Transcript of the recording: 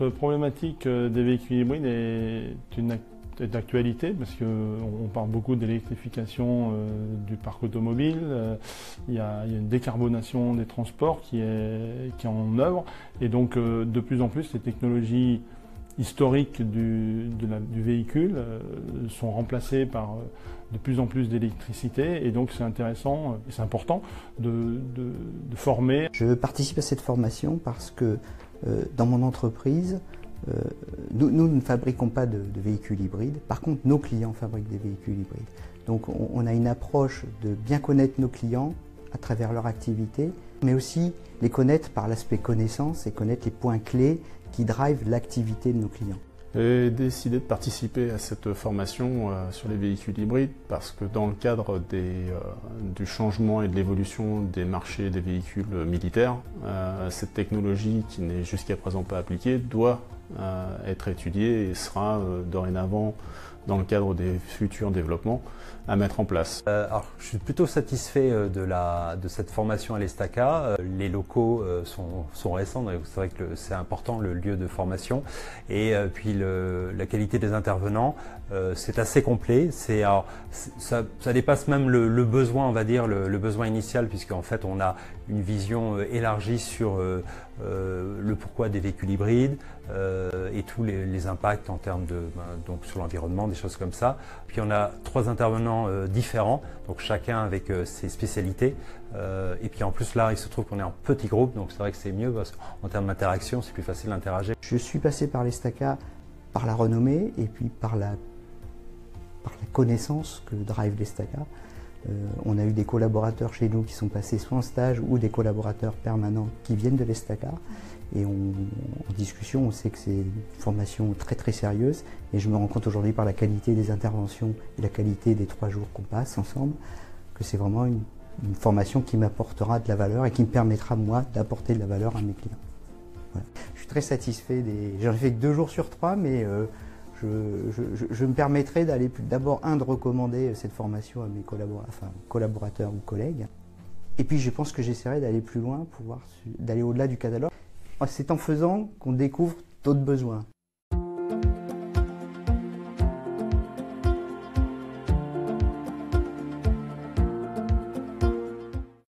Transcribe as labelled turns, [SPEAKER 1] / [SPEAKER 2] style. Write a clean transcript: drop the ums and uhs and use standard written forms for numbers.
[SPEAKER 1] Cette problématique des véhicules hybrides est d'actualité parce qu'on parle beaucoup d'électrification du parc automobile. Il y a une décarbonation des transports qui est en œuvre et donc de plus en plus les technologies historiques du véhicule sont remplacées par de plus en plus d'électricité et donc c'est intéressant et c'est important de former.
[SPEAKER 2] Je participe à cette formation parce que dans mon entreprise, nous ne fabriquons pas de véhicules hybrides. Par contre, nos clients fabriquent des véhicules hybrides. Donc on a une approche de bien connaître nos clients à travers leur activité, mais aussi les connaître par l'aspect connaissance et connaître les points clés qui drivent l'activité de nos clients.
[SPEAKER 3] J'ai décidé de participer à cette formation sur les véhicules hybrides parce que dans le cadre du changement et de l'évolution des marchés des véhicules militaires, cette technologie qui n'est jusqu'à présent pas appliquée doit être étudiée et sera dorénavant dans le cadre des futurs développements à mettre en place.
[SPEAKER 4] Alors, je suis plutôt satisfait de cette formation à l'Estaca. Les locaux sont récents, donc c'est vrai que c'est important le lieu de formation. Et puis la qualité des intervenants, c'est assez complet. Ça dépasse même le besoin, on va dire, le besoin initial, puisqu'en fait on a une vision élargie sur le pourquoi des véhicules hybrides et tous les impacts en termes donc sur l'environnement, des choses comme ça. Puis on a 3 intervenants différents, donc chacun avec ses spécialités. Et puis en plus là, il se trouve qu'on est en petit groupe, donc c'est vrai que c'est mieux parce qu'en termes d'interaction, c'est plus facile d'interagir.
[SPEAKER 2] Je suis passé par l'Estaca par la renommée et puis par la connaissance que drive l'Estaca. On a eu des collaborateurs chez nous qui sont passés soit en stage ou des collaborateurs permanents qui viennent de l'Estaca. Et en discussion, on sait que c'est une formation très très sérieuse. Et je me rends compte aujourd'hui par la qualité des interventions et la qualité des 3 jours qu'on passe ensemble, que c'est vraiment une formation qui m'apportera de la valeur et qui me permettra moi d'apporter de la valeur à mes clients. Voilà. Je suis très satisfait j'en ai fait que 2 jours sur 3, mais je me permettrai d'aller d'abord de recommander cette formation à mes collaborateurs ou collègues. Et puis je pense que j'essaierai d'aller plus loin, d'aller au-delà du catalogue. C'est en faisant qu'on découvre d'autres besoins.